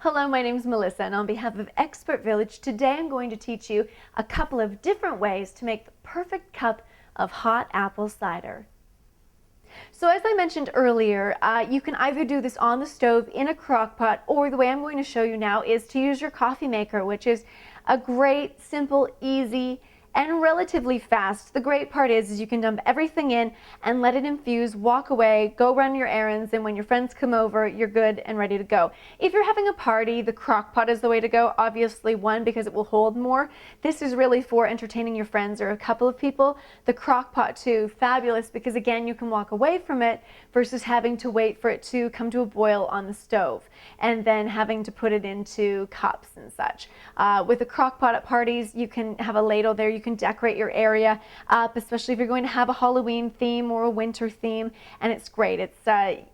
Hello, my name is Melissa, and on behalf of Expert Village, today I'm going to teach you a couple of different ways to make the perfect cup of hot apple cider. So as I mentioned earlier, you can either do this on the stove in a crock pot, or the way I'm going to show you now is to use your coffee maker, which is a great, simple, easy, and relatively fast. The great part is you can dump everything in and let it infuse, walk away, go run your errands, and when your friends come over, you're good and ready to go. If you're having a party, the crock pot is the way to go. Obviously, one, because it will hold more. This is really for entertaining your friends or a couple of people. The crock pot too, fabulous, because again, you can walk away from it versus having to wait for it to come to a boil on the stove and then having to put it into cups and such. With a crock pot at parties, you can have a ladle there. You can decorate your area up, especially if you're going to have a Halloween theme or a winter theme, and it's great. It's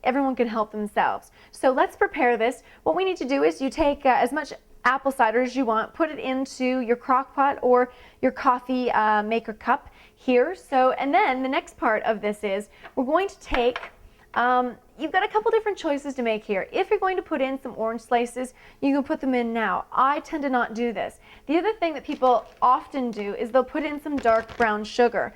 everyone can help themselves. So let's prepare this. What we need to do is you take as much apple cider as you want, put it into your crock pot or your coffee maker cup here. And then the next part of this is we're going to take you've got a couple different choices to make here. If you're going to put in some orange slices, you can put them in now. I tend to not do this. The other thing that people often do is they'll put in some dark brown sugar,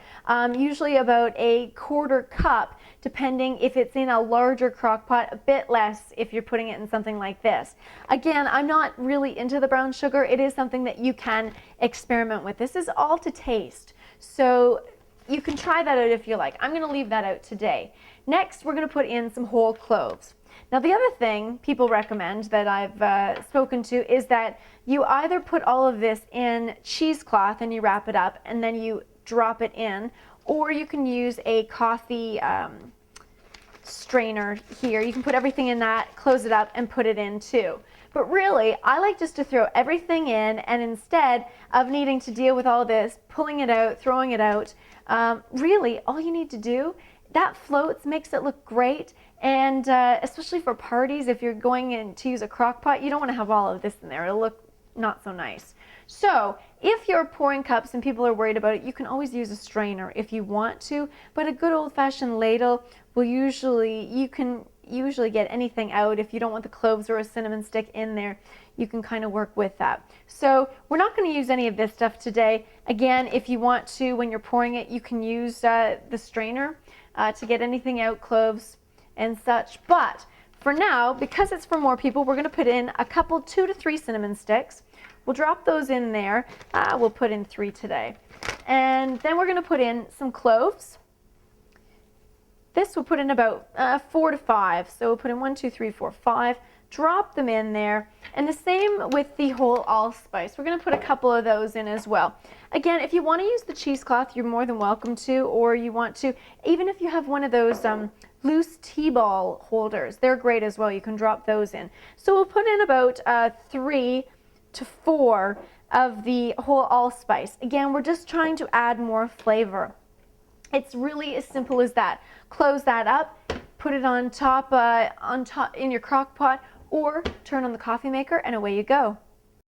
usually about a quarter cup, depending if it's in a larger crock pot, a bit less if you're putting it in something like this. Again, I'm not really into the brown sugar. It is something that you can experiment with. This is all to taste. So you can try that out if you like. I'm going to leave that out today. Next, we're going to put in some whole cloves. Now, the other thing people recommend that I've spoken to is that you either put all of this in cheesecloth and you wrap it up and then you drop it in, or you can use a coffee strainer here. You can put everything in that, close it up, and put it in too. But really, I like just to throw everything in, and instead of needing to deal with all this, pulling it out, throwing it out, really all you need to do, that floats, makes it look great, and especially for parties, if you're going in to use a crock pot, you don't want to have all of this in there. It'll look not so nice. So if you're pouring cups and people are worried about it, you can always use a strainer if you want to, but a good old-fashioned ladle will you can usually get anything out. If you don't want the cloves or a cinnamon stick in there, you can kind of work with that. So we're not going to use any of this stuff today. Again, if you want to, when you're pouring it, you can use the strainer to get anything out, cloves and such. But for now, because it's for more people, we're going to put in a couple, 2 to 3 cinnamon sticks. We'll drop those in there. We'll put in 3 today. And then we're going to put in some cloves. This we'll put in about 4 to 5. So we'll put in 1, 2, 3, 4, 5. Drop them in there. And the same with the whole allspice. We're going to put a couple of those in as well. Again, if you want to use the cheesecloth, you're more than welcome to, or you want to, even if you have one of those loose T-ball holders, they're great as well. You can drop those in. So we'll put in about 3 to 4 of the whole allspice. Again, we're just trying to add more flavor. It's really as simple as that. Close that up, put it on top in your crock pot, or turn on the coffee maker, and away you go.